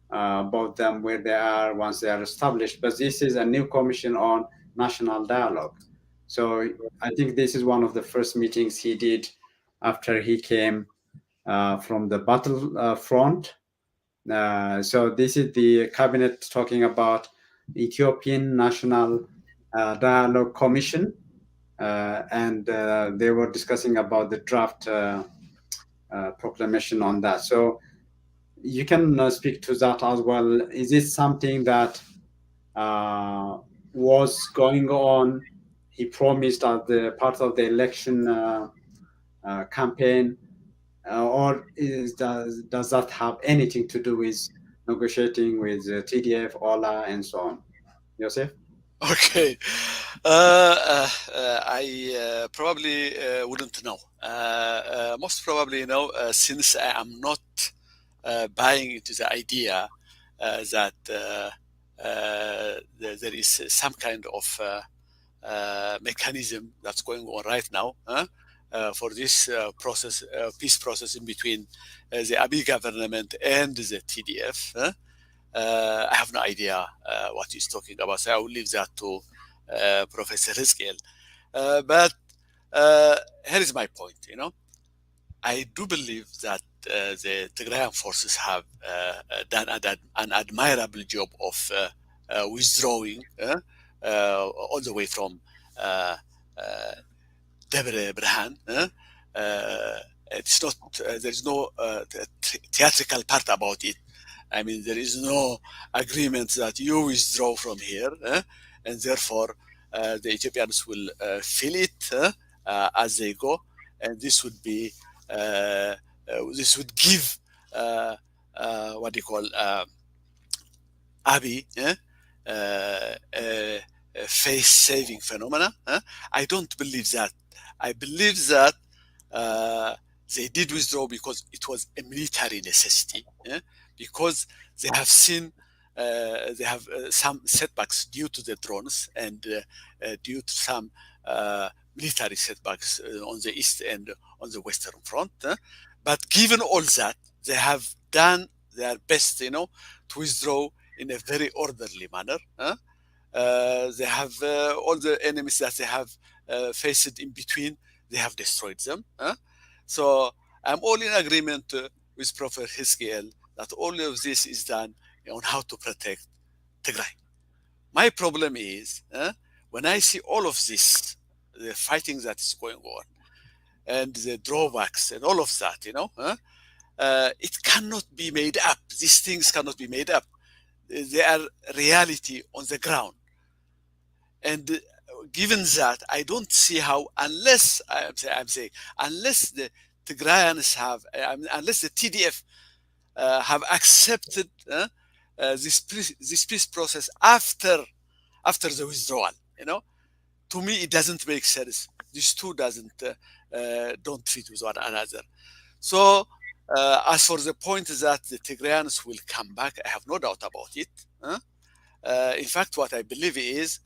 about them where they are once they are established. But this is a new commission on national dialogue. So I think this is one of the first meetings he did after he came from the battle front. So this is the cabinet talking about Ethiopian National Dialogue Commission, and they were discussing about the draft proclamation on that. So you can speak to that as well. Is it something that was going on? He promised as the part of the election campaign, or does that have anything to do with negotiating with TDF, OLA, and so on? Joseph? Okay. I probably wouldn't know. Most probably, since I am not buying into the idea that there is some kind of mechanism that's going on right now for this peace process in between the Abiy government and the TDF. I have no idea what he's talking about, so I will leave that to Professor Rizkel. But here is my point. I do believe that the Tigrayan forces have done an admirable job of withdrawing all the way from Debre Birhan. It's not. There's no theatrical part about it. I mean, there is no agreement that you withdraw from here, and therefore the Ethiopians will feel it as they go, and this would be this would give what do you call Abiy a face-saving phenomena. I don't believe that. I believe that they did withdraw because it was a military necessity. Because they have seen they have some setbacks due to the drones and due to some military setbacks on the east and on the western front. But given all that, they have done their best, to withdraw in a very orderly manner. They have all the enemies that they have faced in between, they have destroyed them. So I'm all in agreement with Professor Hiskiel that all of this is done on how to protect Tigray. My problem is when I see all of this, the fighting that is going on, and the drawbacks and all of that, it cannot be made up. These things cannot be made up. They are reality on the ground. And given that, I don't see how, unless I'm saying, unless the Tigrayans have, unless the TDF have accepted this peace process after the withdrawal, to me it doesn't make sense. These two don't fit with one another. So as for the point that the Tigrayans will come back, I have no doubt about it. In fact, what I believe is,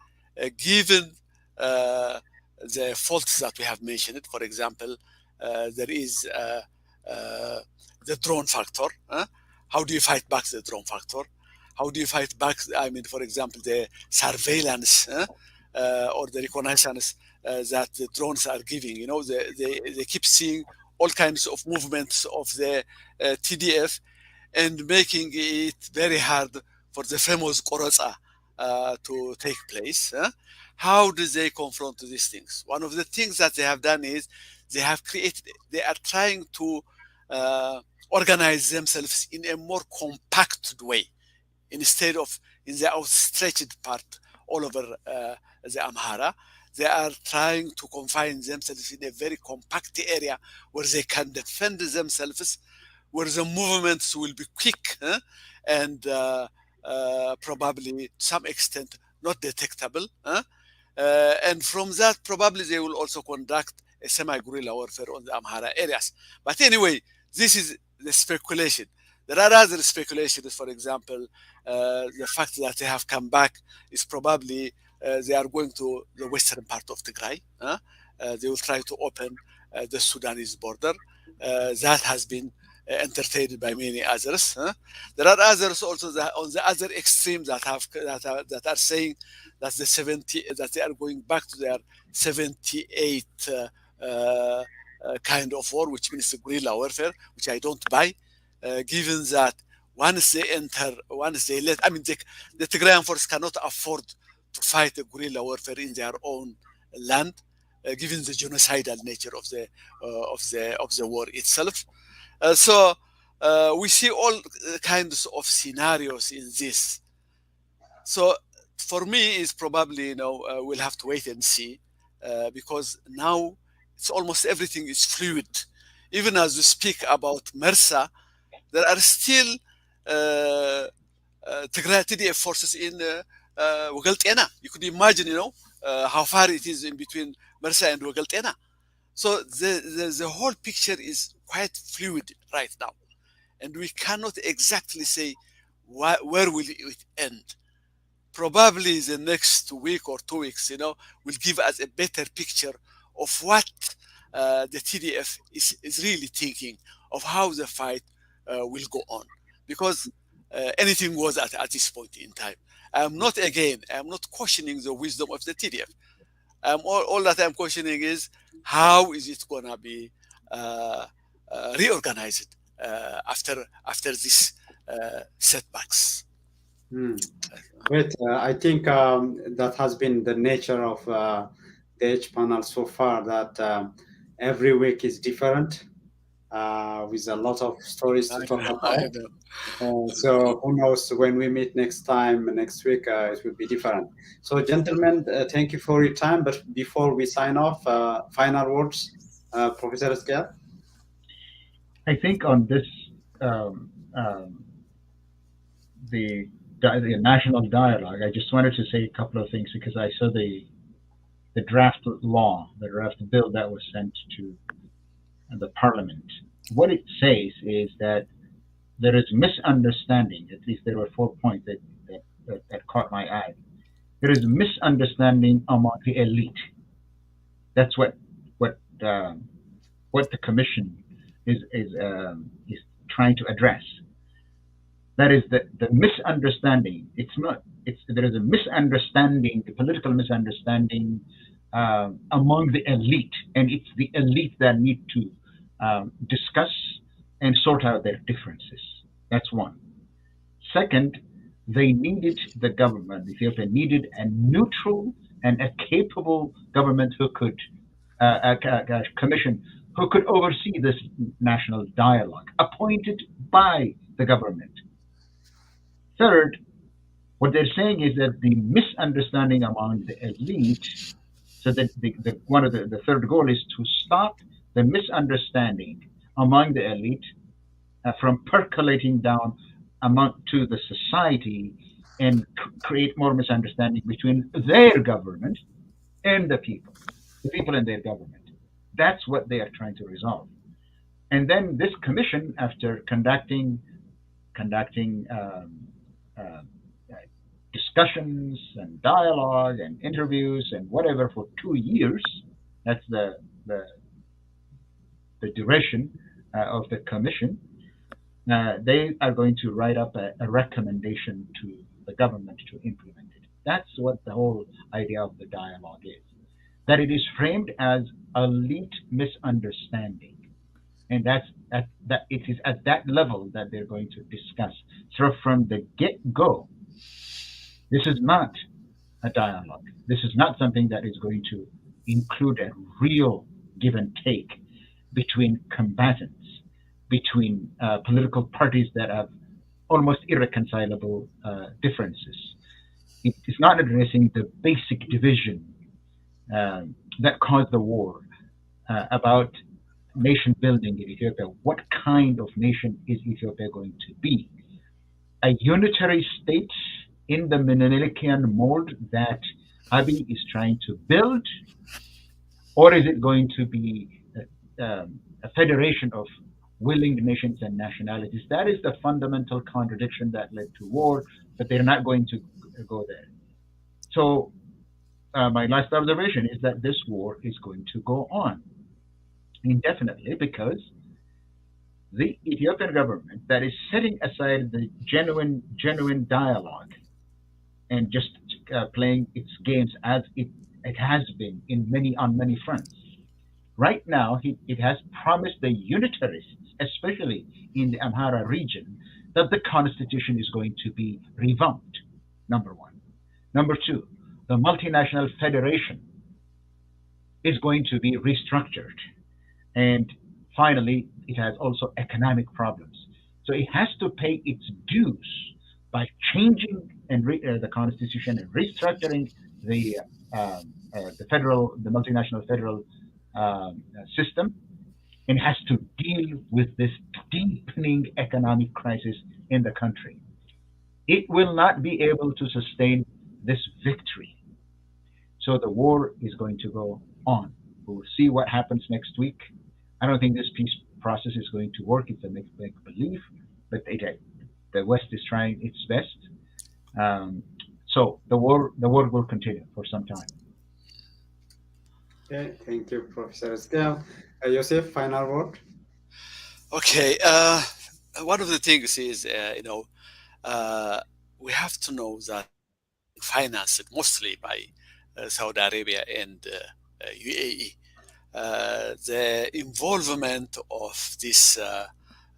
given the faults that we have mentioned, for example, there is the drone factor. How do you fight back the drone factor? How do you fight back, for example, the surveillance or the reconnaissance that the drones are giving? They keep seeing all kinds of movements of the TDF and making it very hard for the famous Qoroza to take place. How do they confront these things? One of the things that they have done is they are trying to organize themselves in a more compacted way, instead of in the outstretched part all over the Amhara. They are trying to confine themselves in a very compact area where they can defend themselves, where the movements will be quick and probably to some extent not detectable. And from that, probably they will also conduct a semi-guerrilla warfare on the Amhara areas. But anyway, this is the speculation. There are other speculations. For example, the fact that they have come back is probably they are going to the western part of Tigray. They will try to open the Sudanese border. That has been entertained by many others. There are others also that on the other extreme that are saying that that they are going back to their 78 kind of war, which means guerrilla warfare, which I don't buy, given that once they let, I mean, the Tigrayan force cannot afford to fight a guerrilla warfare in their own land, given the genocidal nature of the war itself. We see all kinds of scenarios in this. So for me, it's probably we'll have to wait and see, because now it's almost everything is fluid. Even as we speak about Mersa, there are still Tigray TDF forces in Wegaltena. You could imagine, how far it is in between Mersa and Wegaltena. So the whole picture is quite fluid right now, and we cannot exactly say where will it end. Probably the next week or 2 weeks, will give us a better picture of what the TDF is really thinking of how the fight will go on, because anything was at this point in time. I'm not questioning the wisdom of the TDF. All that I'm questioning is how is it going to be reorganized after these setbacks. Great. I think that has been the nature of the H panel so far, that every week is different, with a lot of stories to talk about. So who knows, when we meet next week, it will be different. So gentlemen, thank you for your time. But before we sign off, final words, Professor Esquel? I think on this, the national dialogue, I just wanted to say a couple of things, because I saw the draft bill that was sent to the parliament. What it says is that there is misunderstanding. At least there were 4 points that caught my eye. There is misunderstanding among the elite. That's what the commission is trying to address. That is the misunderstanding. There is a misunderstanding, the political misunderstanding among the elite, and it's the elite that need to discuss and sort out their differences. That's one. Second, the government, Ethiopia needed a neutral and a capable government who could, a commission who could oversee this national dialogue, appointed by the government. Third, what they're saying is that the misunderstanding among the elite, so that the third goal is to stop the misunderstanding among the elite from percolating down to the society and create more misunderstanding between their government and the people and their government. That's what they are trying to resolve. And then this commission, after conducting discussions and dialogue and interviews and whatever for 2 years, that's the duration of the commission, they are going to write up a recommendation to the government to implement it. That's what the whole idea of the dialogue is. That it is framed as elite misunderstanding. And that it is at that level that they're going to discuss. So from the get-go, this is not a dialogue. This is not something that is going to include a real give and take between combatants, between political parties that have almost irreconcilable differences. It is not addressing the basic division that caused the war about nation building in Ethiopia. What kind of nation is Ethiopia going to be? A unitary state in the Menelikian mold that Abiy is trying to build, or is it going to be a federation of willing nations and nationalities? That is the fundamental contradiction that led to war, but they're not going to go there. So my last observation is that this war is going to go on indefinitely because the Ethiopian government that is setting aside the genuine dialogue and just playing its games as it has been on many fronts. Right now, it has promised the unitarists, especially in the Amhara region, that the constitution is going to be revamped. Number one. Number two, the multinational federation is going to be restructured. And finally, it has also economic problems. So it has to pay its dues by changing the constitution and restructuring the multinational federal system, and has to deal with this deepening economic crisis in the country. It will not be able to sustain this victory. So the war is going to go on. We'll see what happens next week. I don't think this peace process is going to work. It's a make believe, but the West is trying its best. So the war will continue for some time. Okay, thank you, Professor Eskel. Yosef, final word. Okay. One of the things is, we have to know that financed mostly by Saudi Arabia and UAE. The involvement of this,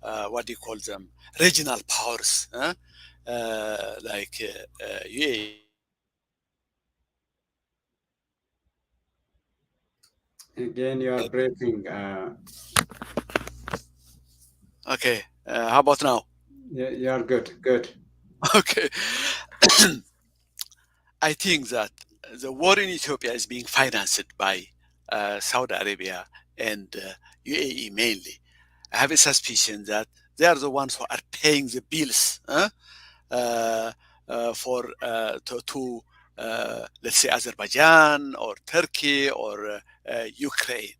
what do you call them, regional powers, like UAE. Again, you are breaking. Okay, how about now? You are good. Good. Okay. I think that the war in Ethiopia is being financed by Saudi Arabia and UAE mainly. I have a suspicion that they are the ones who are paying the bills for to let's say Azerbaijan or Turkey or Ukraine.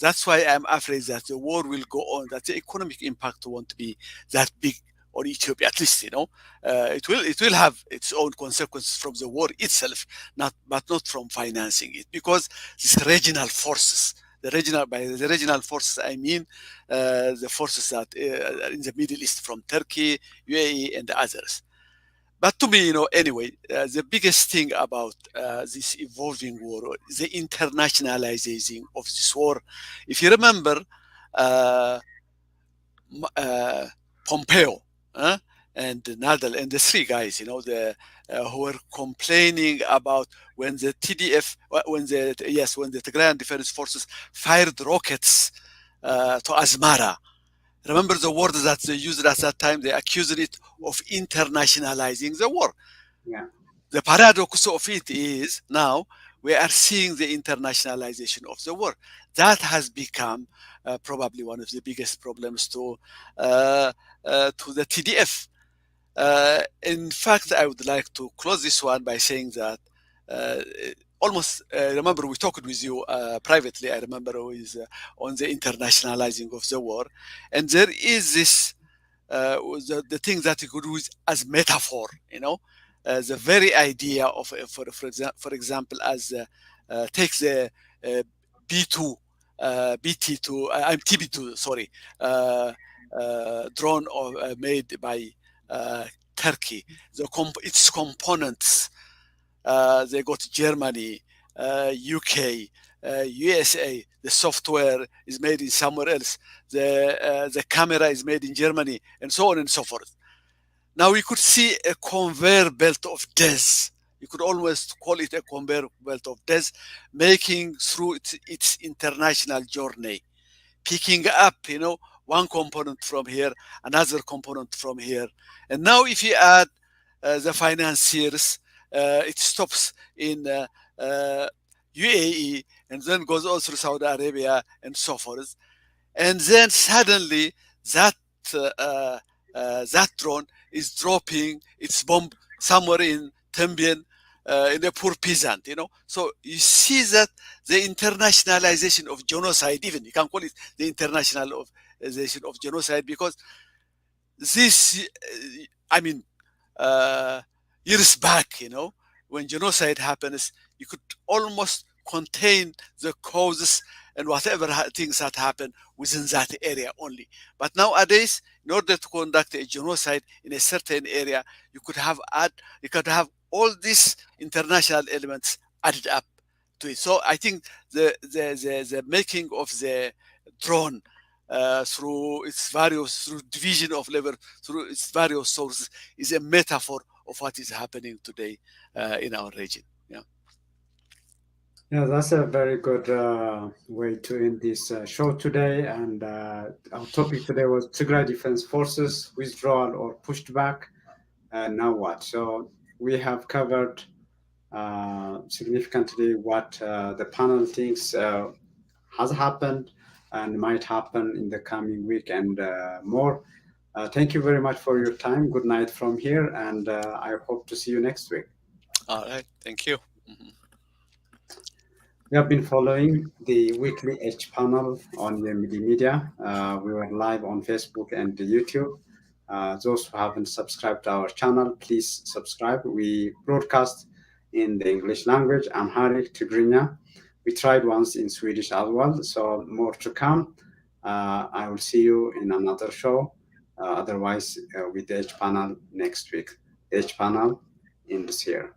That's why I'm afraid that the war will go on, that the economic impact won't be that big on Ethiopia, at least, it will have its own consequences from the war itself, but not from financing it, because these regional forces, by the regional forces, I mean the forces that in the Middle East from Turkey, UAE, and the others. But to me, anyway, the biggest thing about this evolving war, the internationalizing of this war. If you remember, Pompeo and Nadal and the three guys, who were complaining about when the TDF, when the Tigray Defense Forces fired rockets to Asmara. Remember the word that they used at that time? They accused it of internationalizing the war. Yeah. The paradox of it is now we are seeing the internationalization of the war. That has become probably one of the biggest problems to the TDF. In fact, I would like to close this one by saying that remember we talked with you privately. I remember on the internationalizing of the war, and there is this the thing that you could use as metaphor. The very idea of for example, as take the B2, BT2, I'm TB2, sorry, drone made by Turkey. Its components. They got Germany, UK, USA. The software is made in somewhere else. The camera is made in Germany, and so on and so forth. Now we could see a conveyor belt of death. You could almost call it a conveyor belt of death, making through its international journey, picking up, one component from here, another component from here. And now if you add the financiers, it stops in UAE and then goes on through Saudi Arabia and so forth. And then suddenly that drone is dropping its bomb somewhere in Tembian, in a poor peasant, So you see that the internationalization of genocide, even you can call it the internationalization of genocide, because this, years back, when genocide happens, you could almost contain the causes and whatever things that happen within that area only. But nowadays, in order to conduct a genocide in a certain area, you could have all these international elements added up to it. So I think the making of the drone through division of labor through its various sources is a metaphor of what is happening today in our region. Yeah. Yeah, that's a very good way to end this show today. And our topic today was Tigray Defense Forces, withdrawal or pushed back. And now what? So we have covered significantly what the panel thinks has happened and might happen in the coming week and more. Thank you very much for your time. Good night from here, and I hope to see you next week. All right. Thank you. Mm-hmm. We have been following the weekly H panel on UMD Media. We were live on Facebook and YouTube. Those who haven't subscribed to our channel, please subscribe. We broadcast in the English language, Amharic, Tigrinya. We tried once in Swedish as well, so more to come. I will see you in another show. Otherwise, with the H panel next week. H panel in this year.